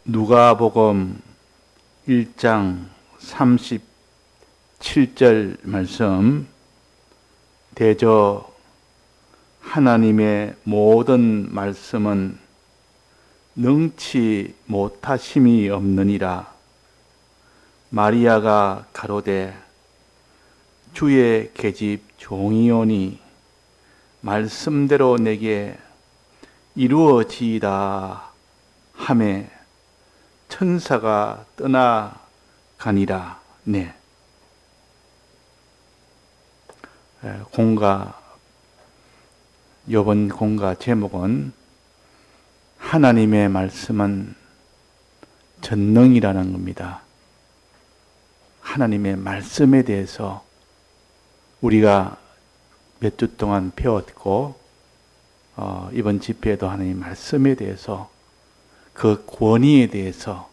누가복음 1장 37절 말씀, 대저 하나님의 모든 말씀은 능치 못하심이 없느니라. 마리아가 가로되 주의 계집 종이오니 말씀대로 내게 이루어지이다 하매 천사가 떠나가니라. 네. 이번 공가 제목은 하나님의 말씀은 전능이라는 겁니다. 하나님의 말씀에 대해서 우리가 몇 주 동안 배웠고, 이번 집회에도 하나님의 말씀에 대해서, 그 권위에 대해서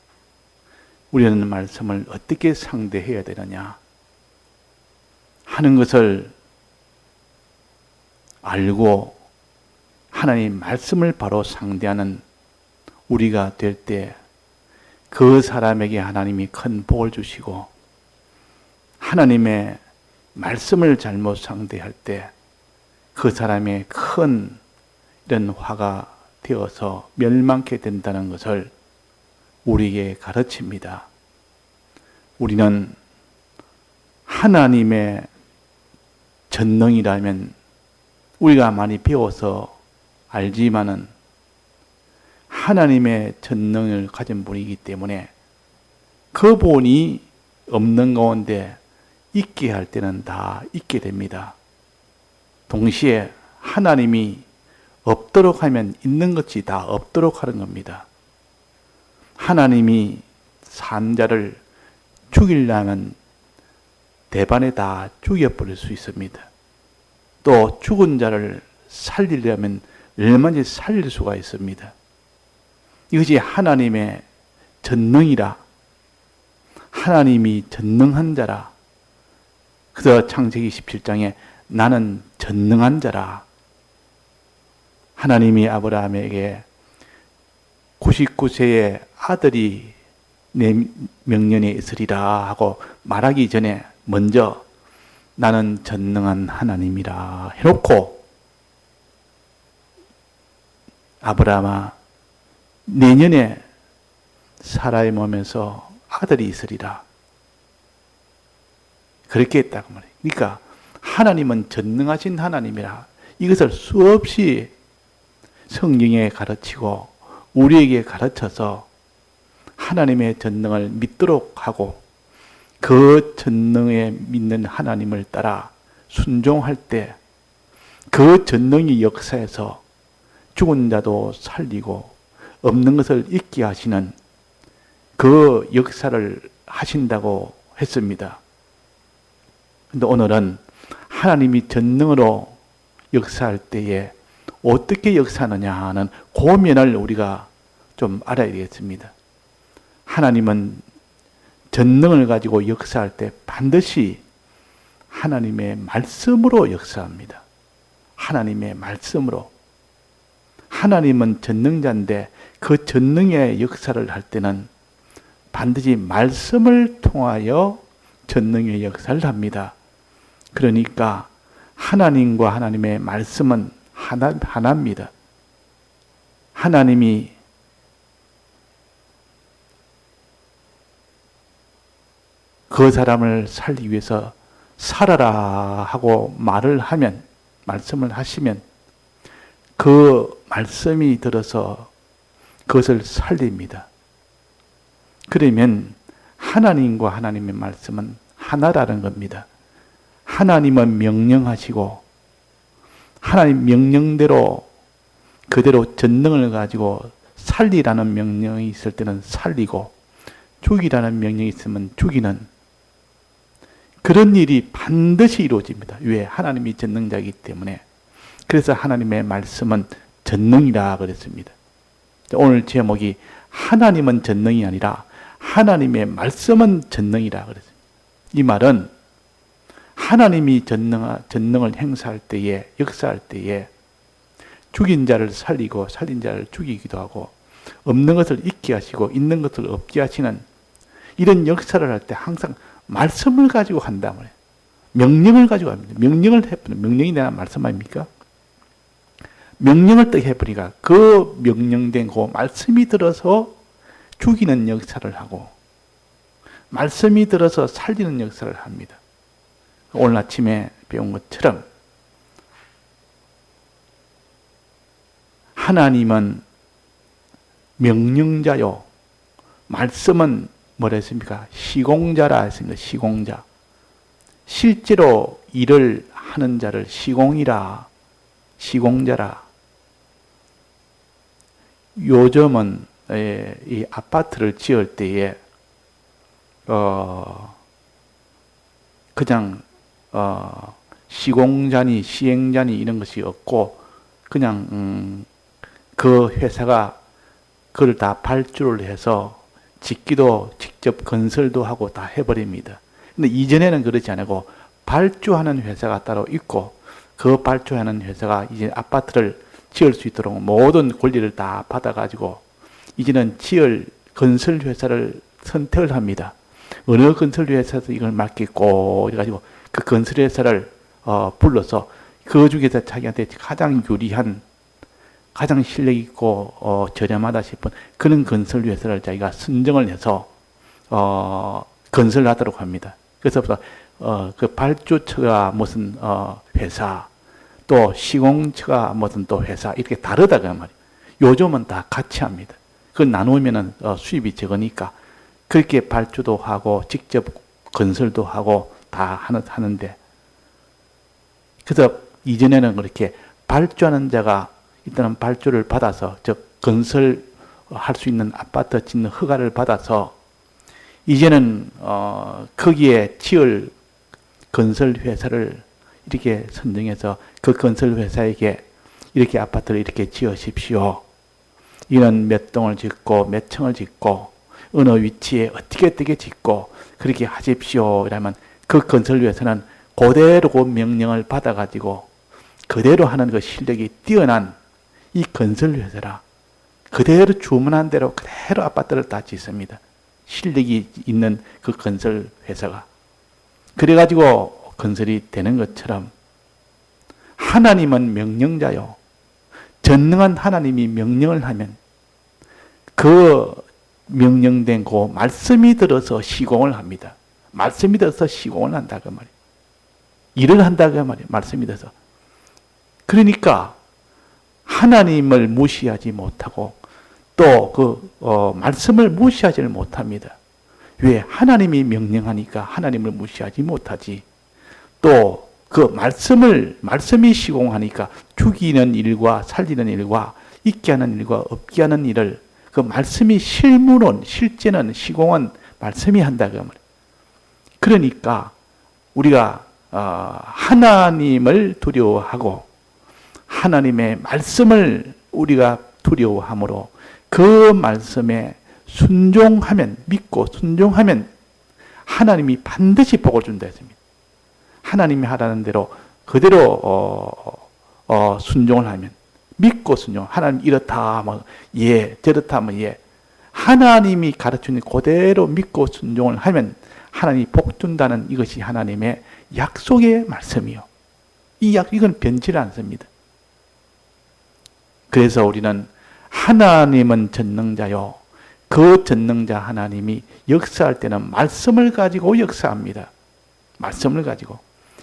우리는 말씀을 어떻게 상대해야 되느냐 하는 것을 알고 하나님의 말씀을 바로 상대하는 우리가 될 때 그 사람에게 하나님이 큰 복을 주시고, 하나님의 말씀을 잘못 상대할 때 그 사람의 큰 이런 화가 되어서 멸망케 된다는 것을 우리에게 가르칩니다. 우리는 하나님의 전능이라면 우리가 많이 배워서 알지만은 하나님의 전능을 가진 분이기 때문에 그분이 없는 가운데 있게 할 때는 다 있게 됩니다. 동시에 하나님이 없도록 하면 있는 것이 다 없도록 하는 겁니다. 하나님이 산 자를 죽이려면 대반에 다 죽여버릴 수 있습니다. 또 죽은 자를 살리려면 얼마든지 살릴 수가 있습니다. 이것이 하나님의 전능이라, 하나님이 전능한 자라. 그래서 창세기 17장에 나는 전능한 자라. 하나님이 아브라함에게 99세의 아들이 내 명년에 있으리라 하고 말하기 전에 먼저 나는 전능한 하나님이라 해놓고, 아브라함아 내년에 사라의 몸에서 아들이 있으리라 그렇게 했다고 말해요. 그러니까 하나님은 전능하신 하나님이라, 이것을 수없이 성경에 가르치고 우리에게 가르쳐서 하나님의 전능을 믿도록 하고, 그 전능에 믿는 하나님을 따라 순종할 때 그 전능의 역사에서 죽은 자도 살리고 없는 것을 있게 하시는 그 역사를 하신다고 했습니다. 그런데 오늘은 하나님이 전능으로 역사할 때에 어떻게 역사하느냐 하는 고면을 우리가 좀 알아야 되겠습니다. 하나님은 전능을 가지고 역사할 때 반드시 하나님의 말씀으로 역사합니다. 하나님의 말씀으로. 하나님은 전능자인데 그 전능의 역사를 할 때는 반드시 말씀을 통하여 전능의 역사를 합니다. 그러니까 하나님과 하나님의 말씀은 하나입니다. 하나님이 그 사람을 살리기 위해서 살아라 하고 말을 하면, 말씀을 하시면 그 말씀이 들어서 그것을 살립니다. 그러면 하나님과 하나님의 말씀은 하나라는 겁니다. 하나님은 명령하시고 하나님 명령대로 그대로 전능을 가지고 살리라는 명령이 있을 때는 살리고 죽이라는 명령이 있으면 죽이는 그런 일이 반드시 이루어집니다. 왜? 하나님이 전능자이기 때문에. 그래서 하나님의 말씀은 전능이라 그랬습니다. 오늘 제목이 하나님은 전능이 아니라 하나님의 말씀은 전능이라 그랬습니다. 이 말은 하나님이 전능을 행사할 때에, 역사할 때에 죽인 자를 살리고 살린 자를 죽이기도 하고 없는 것을 있게 하시고 있는 것을 없게 하시는 이런 역사를 할 때 항상 말씀을 가지고 한단 말이에요. 명령을 가지고 합니다. 명령을 해버리면 명령이 내가 말씀 아닙니까? 명령을 또 해버리니까 그 명령된 그 말씀이 들어서 죽이는 역사를 하고 말씀이 들어서 살리는 역사를 합니다. 오늘 아침에 배운 것처럼 하나님은 명령자요, 말씀은 뭐라 했습니까? 시공자라 했습니다. 시공자. 실제로 일을 하는 자를 시공이라, 시공자라. 요즘은 이 아파트를 지을 때에 그냥 시공자니 시행자니 이런 것이 없고 그냥 그 회사가 그걸 다 발주를 해서 짓기도 직접 건설도 하고 다 해버립니다. 근데 이전에는 그렇지 않고 발주하는 회사가 따로 있고 그 발주하는 회사가 이제 아파트를 지을 수 있도록 모든 권리를 다 받아가지고 이제는 지을 건설 회사를 선택을 합니다. 어느 건설 회사에서 이걸 맡겠고 그래가지고 그 건설 회사를 불러서 그 중에서 자기한테 가장 유리한 가장 실력 있고 저렴하다 싶은 그런 건설 회사를 자기가 선정을 해서 건설하도록 합니다. 그래서 그 발주처가 무슨 회사 또 시공처가 무슨 또 회사 이렇게 다르다 그 말이에요. 요즘은 다 같이 합니다. 그걸 나누면은 수입이 적으니까 그렇게 발주도 하고 직접 건설도 하고 다 하는데 그래서 이전에는 그렇게 발주하는 자가 일단은 발주를 받아서 즉 건설할 수 있는 아파트 짓는 허가를 받아서 이제는 거기에 지을 건설 회사를 이렇게 선정해서 그 건설 회사에게 이렇게 아파트를 이렇게 지으십시오. 이런 몇 동을 짓고 몇 층을 짓고 어느 위치에 어떻게 짓고 그렇게 하십시오. 이러면 그 건설 회사는 그대로 그 명령을 받아가지고 그대로 하는 그 실력이 뛰어난 이 건설 회사라 그대로 주문한 대로 그대로 아파트를 다 짓습니다. 실력이 있는 그 건설 회사가 그래가지고 건설이 되는 것처럼 하나님은 명령자요. 전능한 하나님이 명령을 하면 그 명령된 그 말씀이 들어서 시공을 합니다. 말씀이 들어서 시공을 한다 그 말이에요. 일을 한다 그 말이에요. 말씀이 들어서. 그러니까 하나님을 무시하지 못하고 또 그 말씀을 무시하지를 못합니다. 왜? 하나님이 명령하니까 하나님을 무시하지 못하지. 또 그 말씀이 시공하니까 죽이는 일과 살리는 일과 있게 하는 일과 없게 하는 일을 그 말씀이 실물은 실제는 시공은 말씀이 한다 그 말이에요. 그러니까 우리가 하나님을 두려워하고 하나님의 말씀을 우리가 두려워함으로 그 말씀에 순종하면 믿고 순종하면 하나님이 반드시 복을 준다 했습니다. 하나님이 하라는 대로 그대로 순종을 하면 믿고 순종. 하나님 이렇다 하면 예, 저렇다 하면 예. 하나님이 가르치는 그대로 믿고 순종을 하면 하나님이 복 준다는 이것이 하나님의 약속의 말씀이요. 이건 변치 않습니다. 그래서 우리는 하나님은 전능자요. 그 전능자 하나님이 역사할 때는 말씀을 가지고 역사합니다. 말씀을 가지고.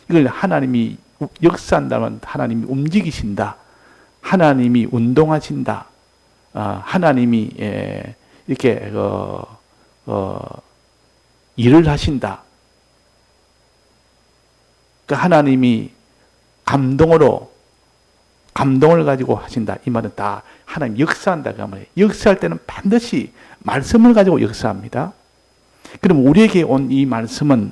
이걸 하나님이 역사한다면 하나님이 움직이신다. 하나님이 운동하신다. 하나님이 이렇게 일을 하신다. 그 하나님이 감동을 가지고 하신다. 이 말은 다 하나님 역사한다. 그 말이에요. 역사할 때는 반드시 말씀을 가지고 역사합니다. 그럼 우리에게 온 이 말씀은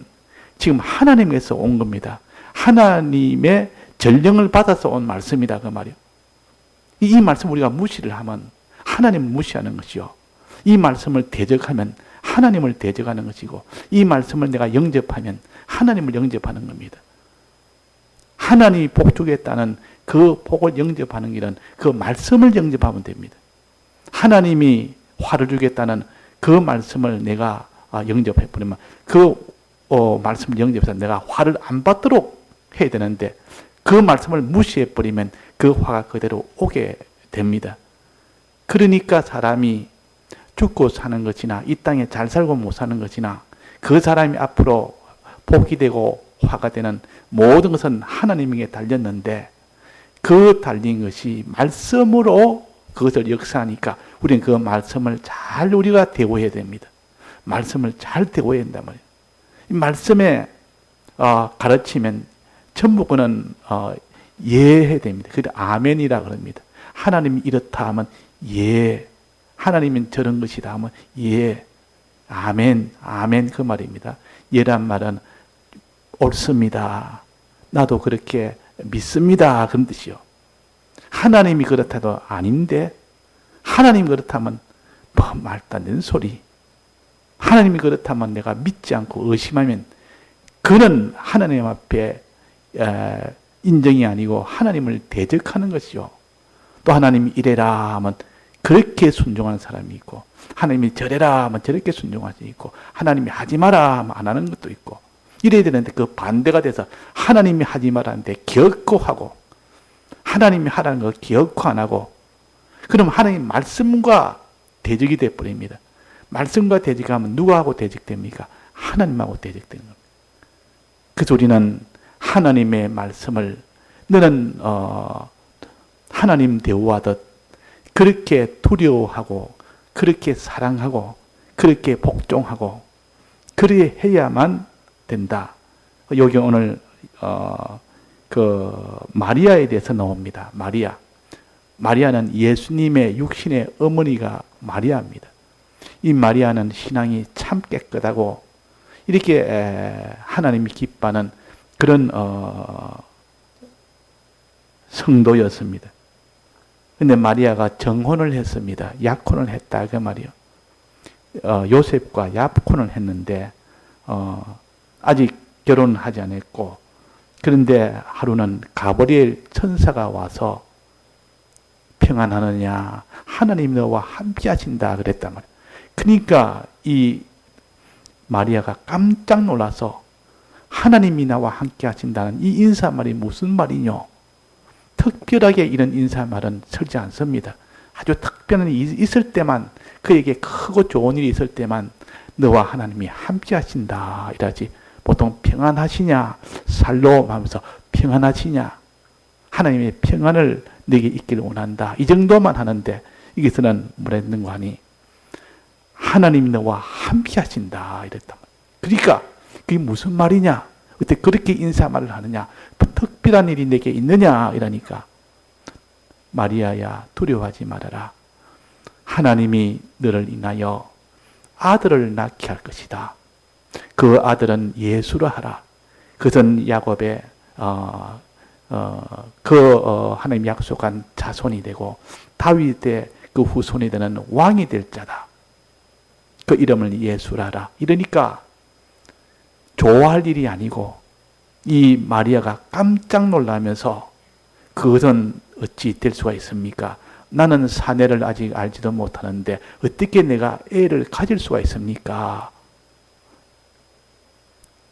지금 하나님에서 온 겁니다. 하나님의 전령을 받아서 온 말씀이다. 그 말이에요. 이 말씀 우리가 무시를 하면 하나님을 무시하는 것이요. 이 말씀을 대적하면 하나님을 대적하는 것이고 이 말씀을 내가 영접하면 하나님을 영접하는 겁니다. 하나님이 복 주겠다는 그 복을 영접하는 길은 그 말씀을 영접하면 됩니다. 하나님이 화를 주겠다는 그 말씀을 내가 영접해 버리면 그 말씀을 영접해서 내가 화를 안 받도록 해야 되는데 그 말씀을 무시해 버리면 그 화가 그대로 오게 됩니다. 그러니까 사람이 죽고 사는 것이나 이 땅에 잘 살고 못 사는 것이나 그 사람이 앞으로 복이 되고 화가 되는 모든 것은 하나님에게 달렸는데 그 달린 것이 말씀으로 그것을 역사하니까 우리는 그 말씀을 잘 우리가 대우해야 됩니다. 말씀을 잘 대우해야 된단 말이에요. 이 말씀에 가르치면 전부 그는 예해야 됩니다. 그래서 아멘이라 그럽니다. 하나님이 이렇다 하면 예, 하나님은 저런 것이다 하면 예, 아멘, 아멘 그 말입니다. 예란 말은 옳습니다. 나도 그렇게 믿습니다. 그런 뜻이요. 하나님이 그렇다도 아닌데 하나님이 그렇다면 뭐 말도 안 되는 소리. 하나님이 그렇다면 내가 믿지 않고 의심하면 그는 하나님 앞에 인정이 아니고 하나님을 대적하는 것이요. 또 하나님이 이래라 하면 그렇게 순종하는 사람이 있고 하나님이 저래라 하면 저렇게 순종할 수 있고 하나님이 하지 마라 하면 안 하는 것도 있고 이래야 되는데 그 반대가 돼서 하나님이 하지 말라는데 기어코 하고 하나님이 하라는 걸 기어코 안 하고 그럼 하나님 말씀과 대적이 되어버립니다. 말씀과 대적하면 누구하고 대적됩니까? 하나님하고 대적되는 겁니다. 그래서 우리는 하나님의 말씀을 너는 하나님 대우하듯 그렇게 두려워하고 그렇게 사랑하고 그렇게 복종하고 그래 해야만 된다. 여기 오늘 그 마리아에 대해서 나옵니다. 마리아는 예수님의 육신의 어머니가 마리아입니다. 이 마리아는 신앙이 참 깨끗하고 이렇게 하나님이 기뻐하는 그런 성도였습니다. 근데 마리아가 정혼을 했습니다. 약혼을 했다 그 말이요. 요셉과 약혼을 했는데 아직 결혼하지 않았고 그런데 하루는 가브리엘 천사가 와서 평안하느냐 하나님 너와 함께 하신다 그랬단 말이에요. 그러니까 이 마리아가 깜짝 놀라서 하나님이 나와 함께 하신다는 이 인사말이 무슨 말이뇨? 특별하게 이런 인사말은 설지 않습니다. 아주 특별한 일이 있을 때만 그에게 크고 좋은 일이 있을 때만 너와 하나님이 함께 하신다 이라지 보통 평안하시냐 살롬 하면서 평안하시냐 하나님의 평안을 내게 있기를 원한다 이 정도만 하는데 여기서는 뭐라 했는 거 하니 하나님이 너와 함께 하신다 이랬단 말이에요. 그러니까 그게 무슨 말이냐 어떻게 그렇게 인사말을 하느냐 특별한 일이 내게 있느냐 이러니까 마리아야 두려워하지 말아라. 하나님이 너를 인하여 아들을 낳게 할 것이다. 그 아들은 예수라 하라. 그것은 야곱의 하나님 약속한 자손이 되고 다윗의 그 후손이 되는 왕이 될 자다. 그 이름을 예수라 하라. 이러니까 좋아할 일이 아니고 이 마리아가 깜짝 놀라면서 그것은 어찌 될 수가 있습니까? 나는 사내를 아직 알지도 못하는데 어떻게 내가 애를 가질 수가 있습니까?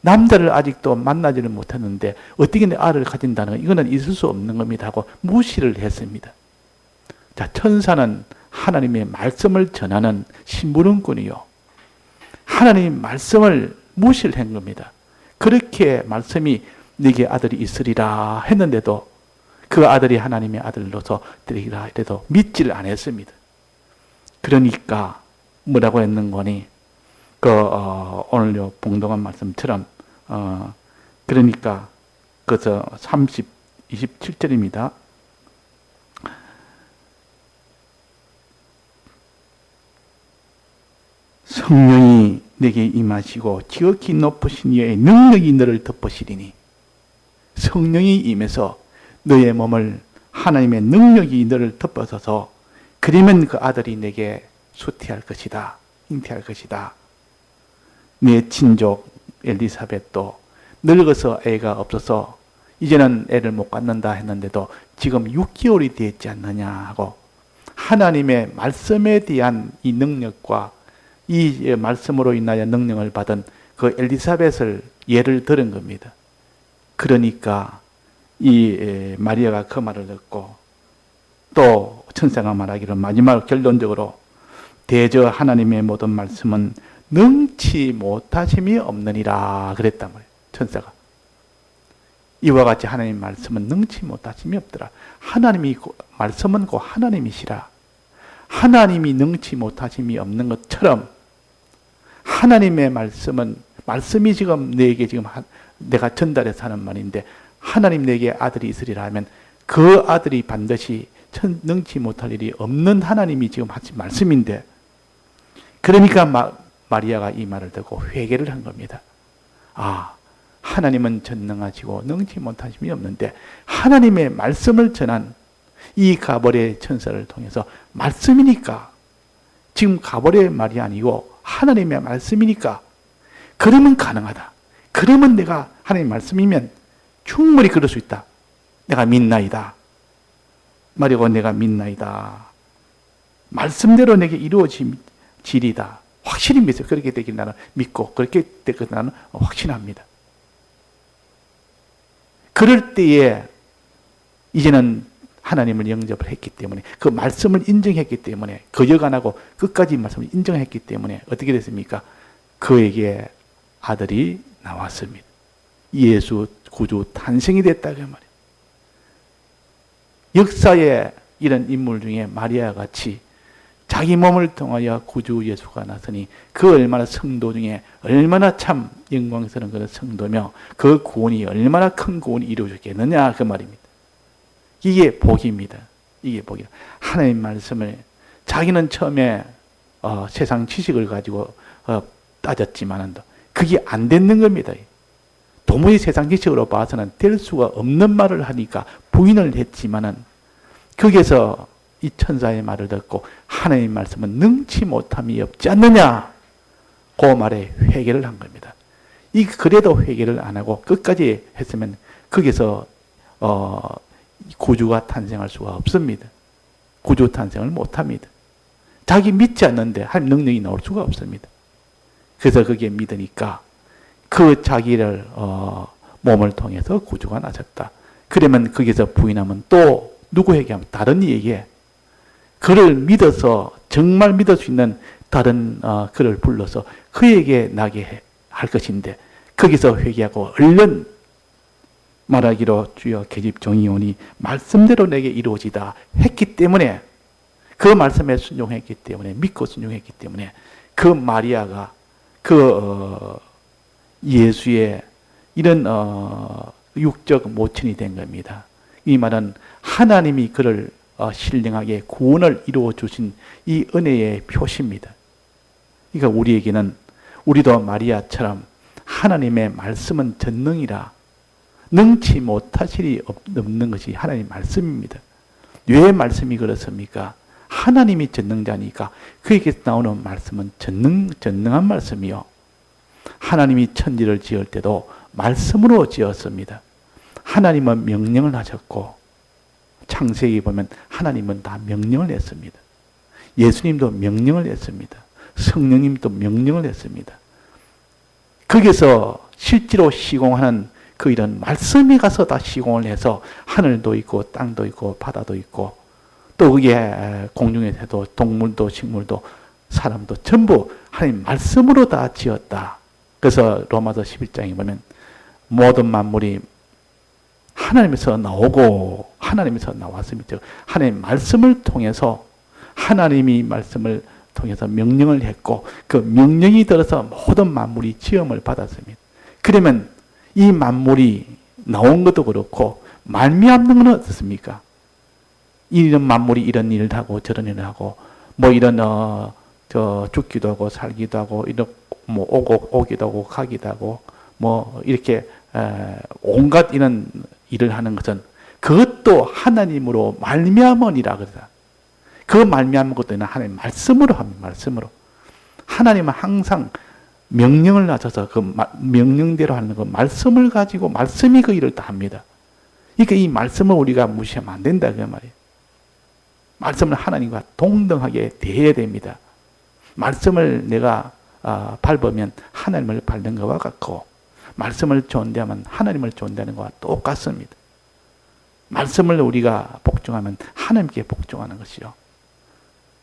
남자를 아직도 만나지를 못했는데 어떻게 내 아를 가진다는 건 이거는 있을 수 없는 겁니다 하고 무시를 했습니다. 자, 천사는 하나님의 말씀을 전하는 심부름꾼이요. 하나님의 말씀을 무시를 한 겁니다. 그렇게 말씀이 네게 아들이 있으리라 했는데도 그 아들이 하나님의 아들로서 되리라 해도 믿지를 않았습니다. 그러니까 뭐라고 했는 거니? 오늘 봉독한 말씀처럼 그러니까 그래서 27절입니다. 성령이 내게 임하시고 지극히 높으신 이의 능력이 너를 덮으시리니 성령이 임해서 너의 몸을 하나님의 능력이 너를 덮어서서 그러면 그 아들이 내게 수태할 것이다. 잉태할 것이다. 내 친족 엘리사벳도 늙어서 애가 없어서 이제는 애를 못 갖는다 했는데도 지금 6개월이 되었지 않느냐 하고 하나님의 말씀에 대한 이 능력과 이 말씀으로 인하여 능력을 받은 그 엘리사벳을 예를 들은 겁니다. 그러니까 이 마리아가 그 말을 듣고 또 천사가 말하기를 마지막 결론적으로 대저 하나님의 모든 말씀은 능치 못하심이 없느니라 그랬단 말이에요. 천사가. 이와 같이 하나님의 말씀은 능치 못하심이 없더라. 하나님이 말씀은 곧 하나님이시라. 하나님이 능치 못하심이 없는 것처럼 하나님의 말씀은 말씀이 지금 내게 지금 내가 전달해서 하는 말인데 하나님 내게 아들이 있으리라 하면 그 아들이 반드시 능치 못할 일이 없는 하나님이 지금 하신 말씀인데 그러니까 마리아가 이 말을 듣고 회개를 한 겁니다. 아, 하나님은 전능하시고 능치 못하심이 없는데 하나님의 말씀을 전한 이 가버레 천사를 통해서 말씀이니까 지금 가버레 말이 아니고 하나님의 말씀이니까 그러면 가능하다. 그러면 내가 하나님의 말씀이면 충분히 그럴 수 있다. 내가 믿나이다. 말이고 내가 믿나이다. 말씀대로 내게 이루어지리다. 확실히 믿어요. 그렇게 되길 나는 믿고 그렇게 되길 나는 확신합니다. 그럴 때에 이제는 하나님을 영접을 했기 때문에 그 말씀을 인정했기 때문에 거역 안 하고 끝까지 말씀을 인정했기 때문에 어떻게 됐습니까? 그에게 아들이 나왔습니다. 예수 구주 탄생이 됐다 그 말이에요. 역사에 이런 인물 중에 마리아 같이 자기 몸을 통하여 구주 예수가 나서니 그 얼마나 성도 중에 얼마나 참 영광스러운 그런 성도며 그 구원이 얼마나 큰 구원이 이루어졌겠느냐 그 말입니다. 이게 복입니다. 이게 복이다. 하나님 말씀을 자기는 처음에 세상 지식을 가지고 따졌지만은 그게 안 되는 겁니다. 도무지 세상 지식으로 봐서는 될 수가 없는 말을 하니까 부인을 했지만은 거기에서 이 천사의 말을 듣고 하나님의 말씀은 능치 못함이 없지 않느냐 그 말에 회개를 한 겁니다. 그래도 회개를 안 하고 끝까지 했으면 거기서 구주가 탄생할 수가 없습니다. 구주 탄생을 못합니다. 자기 믿지 않는데 하나님 능력이 나올 수가 없습니다. 그래서 거기에 믿으니까 그 자기를 몸을 통해서 구주가 나셨다. 그러면 거기서 부인하면 또 누구에게 하면 다른 이에게 그를 믿어서 정말 믿을 수 있는 다른 그를 불러서 그에게 나게 할 것인데 거기서 회개하고 얼른 말하기로 주여 계집 종이오니 말씀대로 내게 이루어지다 했기 때문에 그 말씀에 순종했기 때문에 믿고 순종했기 때문에 그 마리아가 그 예수의 이런 육적 모친이 된 겁니다. 이 말은 하나님이 그를 신령하게 구원을 이루어 주신 이 은혜의 표시입니다. 그러니까 우리에게는 우리도 마리아처럼 하나님의 말씀은 전능이라 능치 못하실 일이 없는 것이 하나님의 말씀입니다. 왜 말씀이 그렇습니까? 하나님이 전능자니까 그에게서 나오는 말씀은 전능한 말씀이요. 하나님이 천지를 지을 때도 말씀으로 지었습니다. 하나님은 명령을 하셨고 창세기 보면 하나님은 다 명령을 했습니다. 예수님도 명령을 했습니다. 성령님도 명령을 했습니다. 거기서 실제로 시공하는 그 이런 말씀이 가서 다 시공을 해서 하늘도 있고 땅도 있고 바다도 있고 또 그게 공중에서도 동물도 식물도 사람도 전부 하나님 말씀으로 다 지었다. 그래서 로마서 11장에 보면 모든 만물이 하나님에서 나오고 하나님에서 나왔습니다. 하나님 말씀을 통해서 하나님이 말씀을 통해서 명령을 했고 그 명령이 들어서 모든 만물이 지음을 받았습니다. 그러면 이 만물이 나온 것도 그렇고 말미암는 건 어떻습니까? 이런 만물이 이런 일을 하고 저런 일을 하고 뭐 이런 죽기도 하고 살기도 하고 이런 뭐 오기도 하고 가기도 하고 뭐 이렇게 온갖 이런 일을 하는 것은 그것도 하나님으로 말미암으니라 그러다. 그 말미암은 것도 하나님 말씀으로 합니다. 말씀으로. 하나님은 항상 명령을 하셔서 그 명령대로 하는 그 말씀을 가지고 말씀이 그 일을 다 합니다. 그러니까 이 말씀을 우리가 무시하면 안 된다 그 말이에요. 말씀을 하나님과 동등하게 대해야 됩니다. 말씀을 내가 밟으면 하나님을 밟는 것과 같고, 말씀을 존대하면 하나님을 존대하는 것과 똑같습니다. 말씀을 우리가 복종하면 하나님께 복종하는 것이요.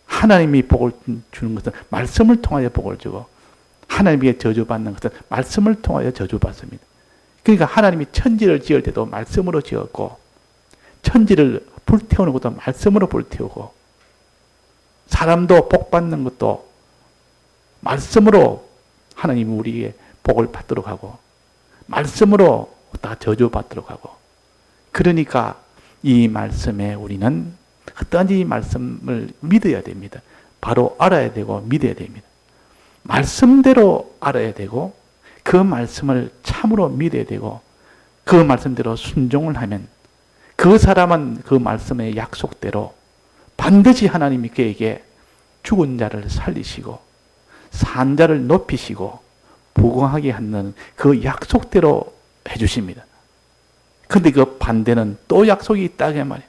하나님이 복을 주는 것은 말씀을 통하여 복을 주고, 하나님께 저주받는 것은 말씀을 통하여 저주받습니다. 그러니까 하나님이 천지를 지을 때도 말씀으로 지었고, 천지를 불태우는 것도 말씀으로 불태우고, 사람도 복받는 것도 말씀으로 하나님이 우리에게 복을 받도록 하고, 말씀으로 다 저주받도록 하고, 그러니까 이 말씀에 우리는 어떠한지 이 말씀을 믿어야 됩니다. 바로 알아야 되고 믿어야 됩니다. 말씀대로 알아야 되고, 그 말씀을 참으로 믿어야 되고, 그 말씀대로 순종을 하면 그 사람은 그 말씀의 약속대로 반드시 하나님이 그에게 죽은 자를 살리시고 산 자를 높이시고 부강하게 하는 그 약속대로 해주십니다. 그런데 그 반대는 또 약속이 있다 그 말이에요.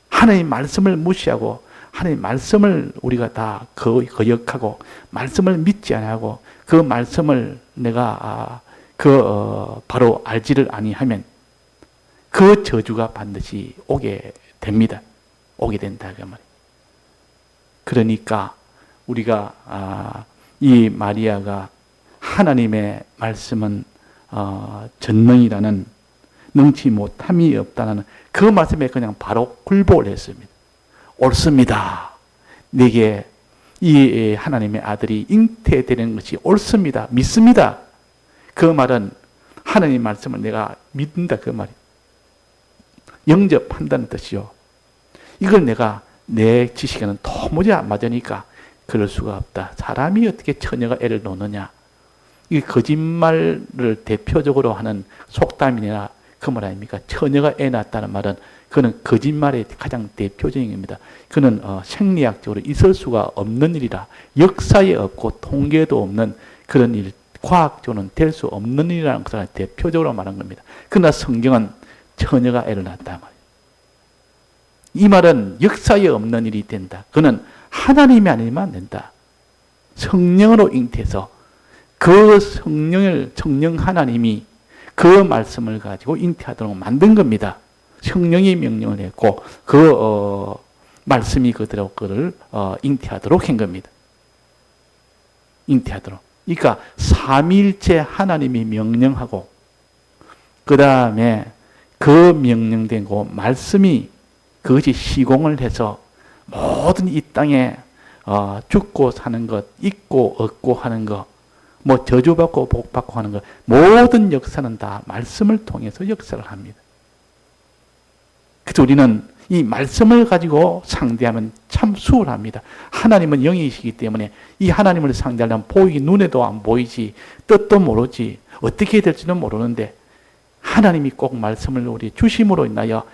하나님 말씀을 무시하고 하나님 말씀을 우리가 다 거역하고 말씀을 믿지 않고 그 말씀을 내가 바로 알지를 아니하면 그 저주가 반드시 오게 됩니다. 오게 된다 그 말이에요. 그러니까 우리가 이 마리아가 하나님의 말씀은 전능이라는 능치 못함이 없다는 그 말씀에 그냥 바로 굴복을 했습니다. 옳습니다. 내게 이 하나님의 아들이 잉태되는 것이 옳습니다. 믿습니다. 그 말은 하나님 말씀을 내가 믿는다 그 말이에요. 영접한다는 뜻이요. 이걸 내가 내 지식에는 도무지 안 맞으니까 그럴 수가 없다. 사람이 어떻게 처녀가 애를 놓느냐. 이 거짓말을 대표적으로 하는 속담이나 그 말 아닙니까? 처녀가 애 낳았다는 말은 그는 거짓말의 가장 대표적인 겁니다. 그는 생리학적으로 있을 수가 없는 일이라, 역사에 없고 통계도 없는 그런 일, 과학적으로는 될 수 없는 일이라는 것을 대표적으로 말한 겁니다. 그러나 성경은 처녀가 애를 낳았다 말이에요. 이 말은 역사에 없는 일이 된다. 그는 하나님이 아니면 안 된다. 성령으로 잉태해서 그 성령 하나님이 그 말씀을 가지고 잉태하도록 만든 겁니다. 성령이 명령을 했고 그 말씀이 그를 잉태하도록 한 겁니다. 잉태하도록. 그러니까 삼위일체 하나님이 명령하고 그 다음에 그 명령된 그 말씀이 그것이 시공을 해서 모든 이 땅에 죽고 사는 것, 있고 없고 하는 것, 뭐 저주받고 복받고 하는 것, 모든 역사는 다 말씀을 통해서 역사를 합니다. 그래서 우리는 이 말씀을 가지고 상대하면 참 수월합니다. 하나님은 영이시기 때문에 이 하나님을 상대하려면 눈에도 안 보이지, 뜻도 모르지, 어떻게 될지는 모르는데 하나님이 꼭 말씀을 우리 주심으로 인하여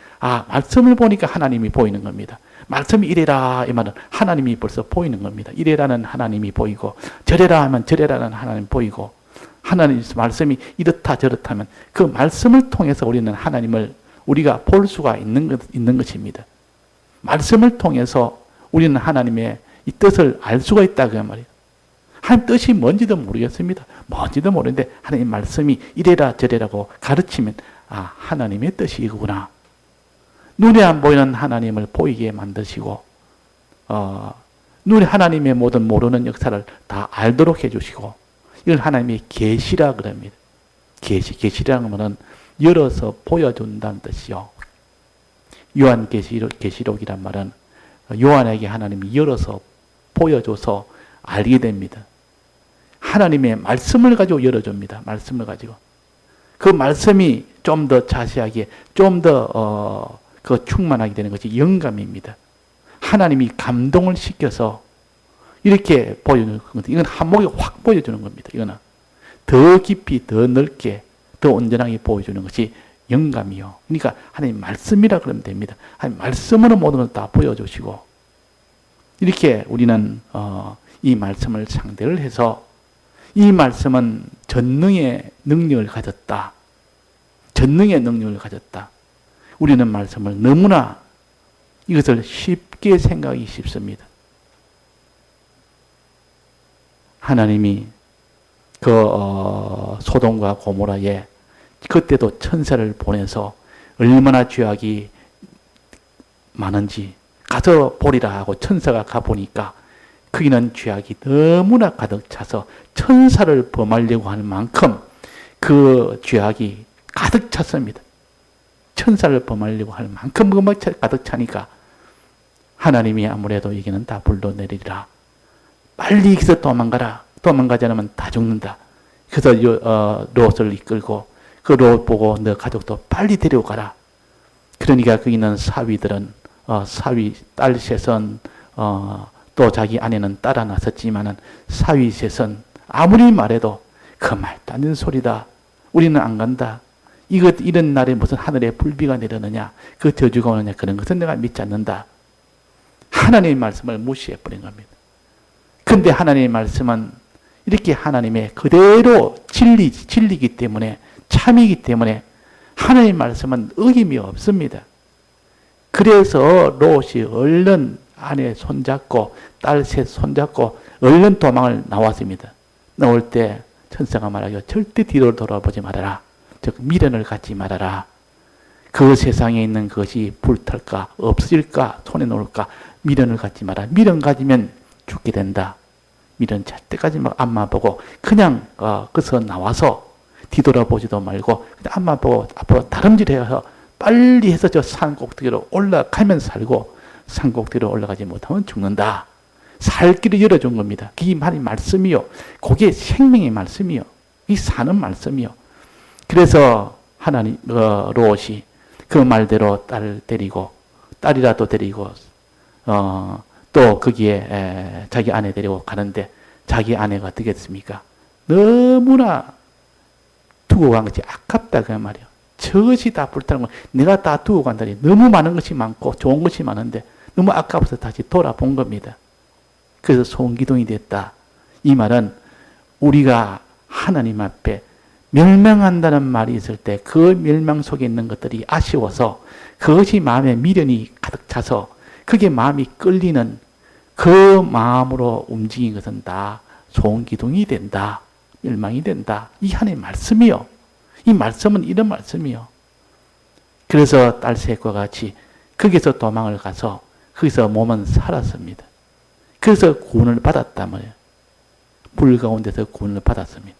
말씀을 보니까 하나님이 보이는 겁니다. 말씀이 이래라 이 말은 하나님이 벌써 보이는 겁니다. 이래라는 하나님이 보이고 저래라 하면 저래라는 하나님이 보이고 하나님 말씀이 이렇다 저렇다면 그 말씀을 통해서 우리는 하나님을 우리가 볼 수가 있는 것입니다. 말씀을 통해서 우리는 하나님의 이 뜻을 알 수가 있다 그 말이에요. 하나님 뜻이 뭔지도 모르겠습니다. 뭔지도 모르는데 하나님 말씀이 이래라 저래라고 가르치면 하나님의 뜻이 이거구나. 눈에 안 보이는 하나님을 보이게 만드시고 눈에 하나님의 모든 모르는 역사를 다 알도록 해주시고 이걸 하나님의 계시라 그럽니다. 계시라는 것은 열어서 보여준다는 뜻이요. 요한계시록이란 말은 요한에게 하나님이 열어서 보여줘서 알게 됩니다. 하나님의 말씀을 가지고 열어줍니다. 말씀을 가지고. 그 말씀이 좀 더 자세하게, 좀 더 충만하게 되는 것이 영감입니다. 하나님이 감동을 시켜서 이렇게 보여주는 것. 이건 한목에 확 보여주는 겁니다. 이거는 더 깊이, 더 넓게, 더 온전하게 보여주는 것이 영감이요. 그러니까 하나님 말씀이라 그러면 됩니다. 하나님 말씀으로 모든 걸 다 보여주시고 이렇게 우리는 이 말씀을 상대를 해서 이 말씀은 전능의 능력을 가졌다. 전능의 능력을 가졌다. 우리는 말씀을 너무나 이것을 쉽게 생각하기 쉽습니다. 하나님이 소돔과 고모라에 그때도 천사를 보내서 얼마나 죄악이 많은지 가서 보리라 하고 천사가 가보니까 거기는 죄악이 너무나 가득 차서 천사를 범하려고 할 만큼 그 죄악이 가득 찼습니다. 천사를 범하려고 할 만큼 가득 차니까 하나님이 아무래도 여기는 다 불러내리라. 빨리 여기서 도망가라. 도망가지 않으면 다 죽는다. 그래서 롯을 이끌고 그 롯 보고 너 가족도 빨리 데려가라. 그러니까 거기 있는 사위들은 사위 딸 셋은 또 자기 아내는 따라 나섰지만은 사위 셋은 아무리 말해도 그 말도 안 되는 소리다. 우리는 안 간다. 이런 날에 무슨 하늘에 불비가 내려느냐, 그 저주가 오느냐, 그런 것은 내가 믿지 않는다. 하나님의 말씀을 무시해버린 겁니다. 근데 하나님의 말씀은 이렇게 하나님의 그대로 진리이기 때문에, 참이기 때문에 하나님의 말씀은 어김이 없습니다. 그래서 롯이 얼른 아내 손잡고 딸 셋 손잡고 얼른 도망을 나왔습니다. 나올 때 천사가 말하기를 절대 뒤로 돌아보지 말아라. 즉 미련을 갖지 말아라. 그 세상에 있는 것이 불탈까 없어질까 손에 놓을까 미련을 갖지 마라. 미련 가지면 죽게 된다. 미련 절대까지 막 앞만 보고 그냥 거기서 나와서 뒤돌아보지도 말고 그냥 앞만 보고 앞으로 다름질해서 빨리 해서 저 산 꼭대기로 올라가면 살고 산 꼭대기로 올라가지 못하면 죽는다. 살 길을 열어준 겁니다. 그게 하나님 말씀이요. 그게 생명의 말씀이요. 이 사는 말씀이요. 그래서 하나님 롯이 그 말대로 딸을 데리고 딸이라도 데리고 또 거기에 자기 아내 데리고 가는데 자기 아내가 어떻게 했습니까? 너무나 두고 간 것이 아깝다 그 말이에요. 저것이 다 불타는 거 내가 다 두고 간다니 너무 많은 것이 많고 좋은 것이 많은데 너무 아까워서 다시 돌아본 겁니다. 그래서 소원기둥이 됐다. 이 말은 우리가 하나님 앞에 멸망한다는 말이 있을 때 그 멸망 속에 있는 것들이 아쉬워서 그것이 마음에 미련이 가득 차서 그게 마음이 끌리는 그 마음으로 움직인 것은 다 소원기둥이 된다. 멸망이 된다. 이 하나님의 말씀이요. 이 말씀은 이런 말씀이요. 그래서 딸 셋과 같이 거기서 도망을 가서 거기서 몸은 살았습니다. 그래서 구원을 받았단 말이에요. 불 가운데서 구원을 받았습니다.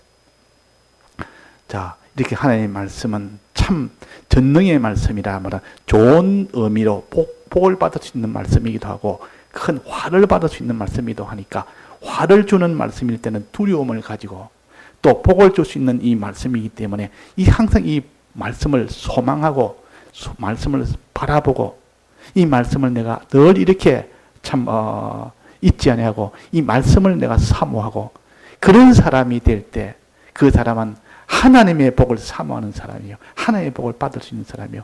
자, 이렇게 하나님의 말씀은 참 전능의 말씀이라 말은 좋은 의미로 복을 받을 수 있는 말씀이기도 하고 큰 화를 받을 수 있는 말씀이기도 하니까 화를 주는 말씀일 때는 두려움을 가지고 또 복을 줄 수 있는 이 말씀이기 때문에 항상 이 말씀을 소망하고 말씀을 바라보고 이 말씀을 내가 늘 이렇게 참 잊지 아니하고 이 말씀을 내가 사모하고 그런 사람이 될 때 그 사람은 하나님의 복을 사모하는 사람이요. 하나님의 복을 받을 수 있는 사람이요.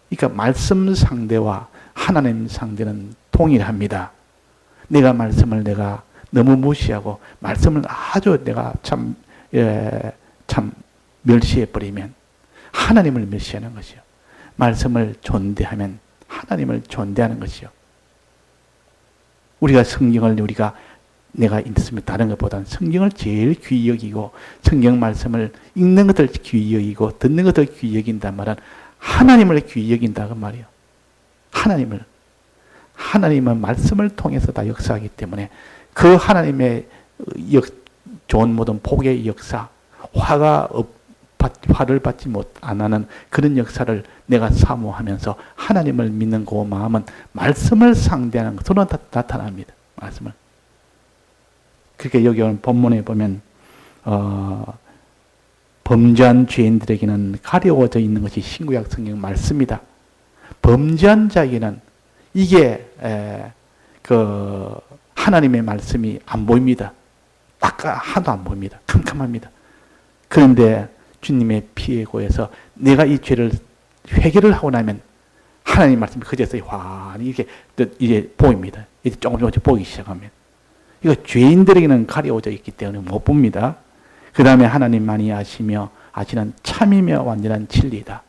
그러니까 말씀 상대와 하나님 상대는 동일합니다. 내가 말씀을 내가 너무 무시하고 말씀을 아주 내가 참 멸시해버리면 하나님을 멸시하는 것이요. 말씀을 존대하면 하나님을 존대하는 것이요. 우리가 성경을 내가 읽습니다. 다른 것보다는 성경을 제일 귀히 여기고 성경 말씀을 읽는 것을 귀히 여기고 듣는 것을 귀히 여긴단 말은 하나님을 귀히 여긴다 그 말이에요. 하나님은 말씀을 통해서 다 역사하기 때문에 그 하나님의 좋은 모든 복의 역사, 화를 받지 안 하는 그런 역사를 내가 사모하면서 하나님을 믿는 그 마음은 말씀을 상대하는 것으로 나타납니다. 말씀을. 그렇게 여기 오늘 본문에 보면 범죄한 죄인들에게는 가려워져 있는 것이 신구약 성경 말씀이다. 범죄한 자에게는 이게 하나님의 말씀이 안 보입니다. 아까 하나도 안 보입니다. 캄캄합니다. 그런데 주님의 피에 고해서 내가 이 죄를 회개를 하고 나면 하나님 말씀이 그제서 환히 이렇게 이제 보입니다. 이제 조금씩 보기 시작합니다. 이거 죄인들에게는 가려워져 있기 때문에 못 봅니다. 그 다음에 하나님만이 아시는 참이며 완전한 진리다.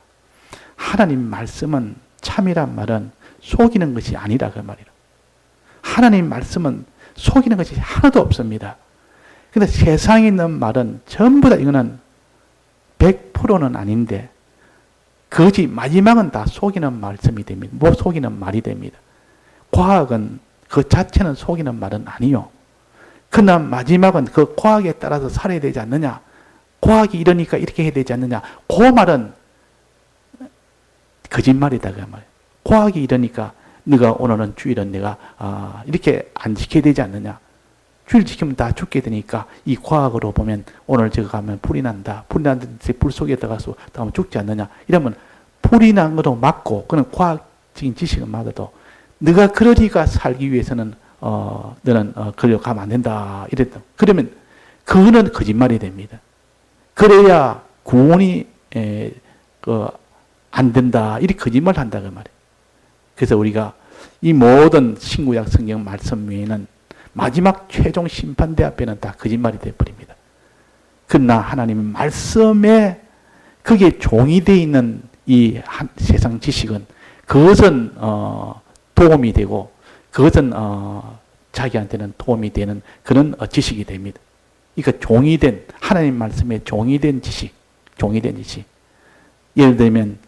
하나님 말씀은 참이란 말은 속이는 것이 아니라 그 말이라. 하나님 말씀은 속이는 것이 하나도 없습니다. 근데 세상에 있는 말은 전부 다 이거는 100%는 아닌데 그것이 마지막은 다 속이는 말씀이 됩니다. 뭐 속이는 말이 됩니다. 과학은 그 자체는 속이는 말은 아니요. 그러나 마지막은 그 과학에 따라서 살아야 되지 않느냐. 과학이 이러니까 이렇게 해야 되지 않느냐. 그 말은 거짓말이다. 그 말. 과학이 이러니까 네가 오늘은 주일은 내가 이렇게 안 지켜야 되지 않느냐. 주일 지키면 다 죽게 되니까 이 과학으로 보면 오늘 저거 가면 불이 난다. 불이 났는데 불 속에 들어가서 다음에 죽지 않느냐. 이러면 불이 난 것도 맞고 그는 과학적인 지식은 맞아도 네가 그러리가 살기 위해서는 너는 그리로 가면 안 된다. 이랬다. 그러면 그거는 거짓말이 됩니다. 그래야 구원이 안 된다. 이렇게 거짓말 한다 그 말이에요. 그래서 우리가 이 모든 신구약 성경 말씀 외에는 마지막 최종 심판대 앞에는 다 거짓말이 되어버립니다. 그러나 하나님의 말씀에 그게 종이 되어 있는 이 세상 지식은 그것은 도움이 되고 그것은 자기한테는 도움이 되는 그런 지식이 됩니다. 그러니까 종이 된 하나님 말씀에 종이 된 지식, 종이 된 지식. 예를 들면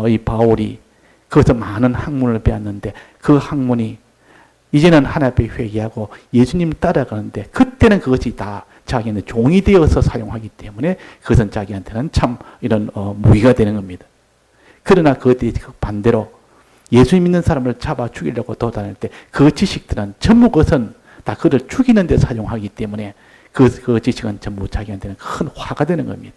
이 바울이 거기서 많은 학문을 배웠는데 그 학문이 이제는 하나님 앞에 회개하고 예수님 따라가는데 그때는 그것이 다 자기는 종이 되어서 사용하기 때문에 그것은 자기한테는 참 이런 무기가 되는 겁니다. 그러나 그것이 반대로 예수 믿는 사람을 잡아 죽이려고 도다닐 때 그 지식들은 전부 그것은 다 그를 죽이는 데 사용하기 때문에 그 지식은 전부 자기한테는 큰 화가 되는 겁니다.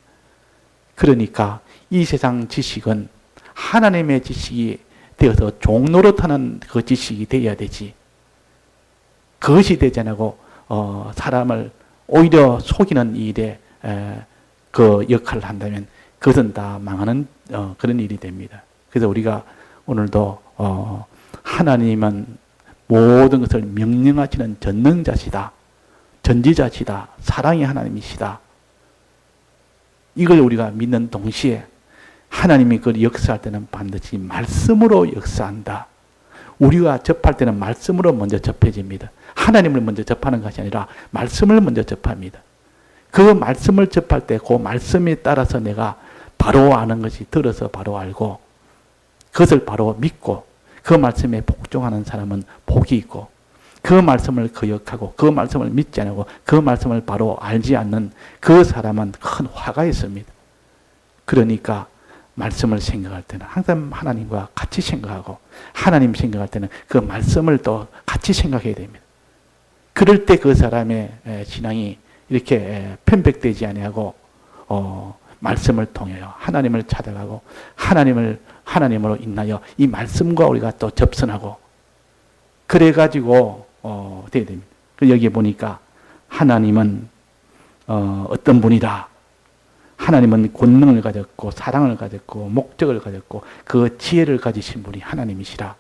그러니까 이 세상 지식은 하나님의 지식이 되어서 종노릇하는 그 지식이 되어야 되지. 그것이 되지 않고 사람을 오히려 속이는 일에 그 역할을 한다면 그것은 다 망하는 그런 일이 됩니다. 그래서 우리가 오늘도 하나님은 모든 것을 명령하시는 전능자시다. 전지자시다. 사랑의 하나님이시다. 이걸 우리가 믿는 동시에 하나님이 그걸 역사할 때는 반드시 말씀으로 역사한다. 우리가 접할 때는 말씀으로 먼저 접해집니다. 하나님을 먼저 접하는 것이 아니라 말씀을 먼저 접합니다. 그 말씀을 접할 때 그 말씀에 따라서 내가 바로 아는 것이 들어서 바로 알고 그것을 바로 믿고 그 말씀에 복종하는 사람은 복이 있고 그 말씀을 거역하고 그 말씀을 믿지 않고 그 말씀을 바로 알지 않는 그 사람은 큰 화가 있습니다. 그러니까 말씀을 생각할 때는 항상 하나님과 같이 생각하고 하나님 생각할 때는 그 말씀을 또 같이 생각해야 됩니다. 그럴 때 그 사람의 신앙이 이렇게 편백되지 아니하고 말씀을 통하여 하나님을 찾아가고 하나님으로 인하여 이 말씀과 우리가 또 접선하고 그래가지고 돼야 됩니다. 여기 보니까 하나님은 어떤 분이다. 하나님은 권능을 가졌고 사랑을 가졌고 목적을 가졌고 그 지혜를 가지신 분이 하나님이시라.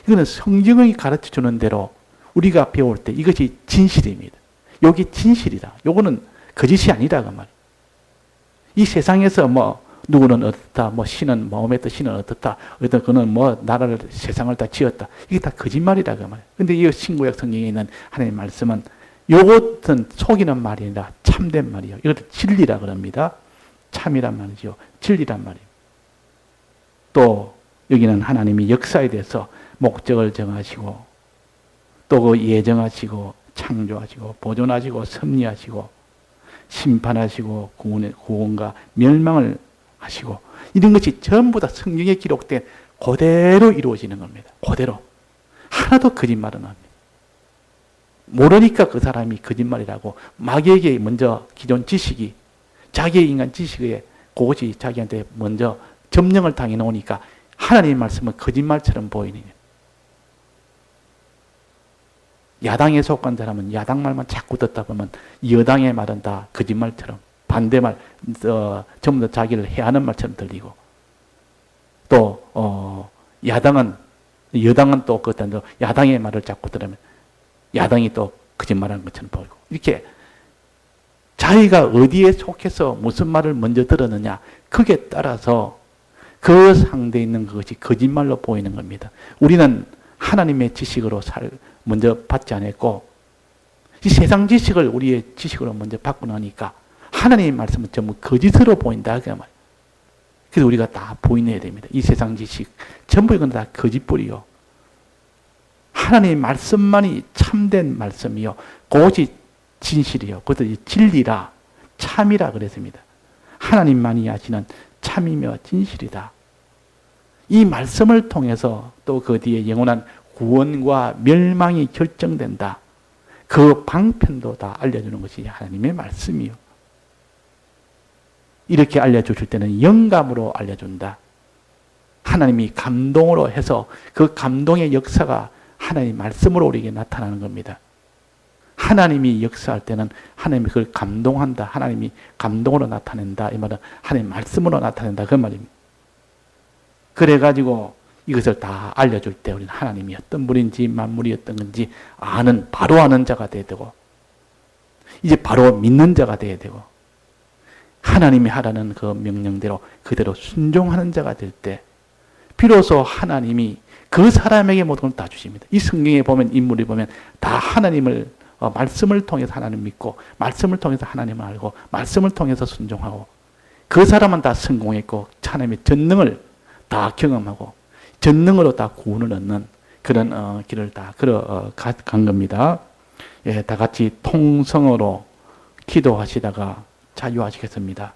이거는 성경이 가르쳐주는 대로 우리가 배울 때 이것이 진실입니다. 여기 진실이다. 요거는 거짓이 아니다 그 말. 이 세상에서 누구는 어떻다, 신은 마음의 뜻, 신은 어떻다, 어떤 그는 나라를 세상을 다 지었다. 이게 다 거짓말이다 그 말. 근데 이 신구약 성경에 있는 하나님의 말씀은 요것은 속이는 말이 아니라 참된 말이요. 이것을 진리라 그럽니다. 참이란 말이죠. 진리란 말이에요. 또 여기는 하나님이 역사에 대해서 목적을 정하시고 또 그 예정하시고 창조하시고 보존하시고 섭리하시고 심판하시고 구원과 멸망을 하시고 이런 것이 전부 다 성경에 기록된 그대로 이루어지는 겁니다. 그대로. 하나도 거짓말은 안 합니다. 모르니까 그 사람이 거짓말이라고 마귀에게 먼저 기존 지식이 자기의 인간 지식에 그것이 자기한테 먼저 점령을 당해 놓으니까 하나님의 말씀은 거짓말처럼 보이는 거예요. 야당에 속한 사람은 야당 말만 자꾸 듣다 보면 여당의 말은 다 거짓말처럼 반대말 전부 다 자기를 해하는 말처럼 들리고 또 여당은 또 그것도 야당의 말을 자꾸 들으면 야당이 또 거짓말하는 것처럼 보이고 이렇게 자기가 어디에 속해서 무슨 말을 먼저 들었느냐 그게 따라서 그 상대에 있는 것이 거짓말로 보이는 겁니다. 우리는 하나님의 지식으로 먼저 받지 않았고 이 세상 지식을 우리의 지식으로 먼저 받고 나니까 하나님의 말씀은 전부 거짓으로 보인다. 그 말. 그래서 우리가 다 부인해야 됩니다. 이 세상 지식 전부 이건 다 거짓불이요. 하나님의 말씀만이 참된 말씀이요. 오직 진실이요. 그것도 진리라 참이라 그랬습니다. 하나님만이 하시는 참이며 진실이다. 이 말씀을 통해서 또 그 뒤에 영원한 구원과 멸망이 결정된다. 그 방편도 다 알려주는 것이 하나님의 말씀이요. 이렇게 알려주실 때는 영감으로 알려준다. 하나님이 감동으로 해서 그 감동의 역사가 하나님의 말씀으로 우리에게 나타나는 겁니다. 하나님이 역사할 때는 하나님이 그걸 감동한다. 하나님이 감동으로 나타낸다. 이 말은 하나님의 말씀으로 나타낸다. 그 말입니다. 그래가지고 이것을 다 알려줄 때 우리는 하나님이 어떤 분인지 만물이 어떤 건지 바로 아는 자가 돼야 되고 이제 바로 믿는 자가 돼야 되고 하나님이 하라는 그 명령대로 그대로 순종하는 자가 될 때 비로소 하나님이 그 사람에게 모든 걸 다 주십니다. 이 성경에 보면 인물이 보면 다 하나님을 말씀을 통해서 하나님 믿고 말씀을 통해서 하나님을 알고 말씀을 통해서 순종하고 그 사람은 다 성공했고 하나님의 전능을 다 경험하고 전능으로 다 구원을 얻는 그런 길을 다 간 겁니다. 예, 다 같이 통성으로 기도하시다가 자유하시겠습니다.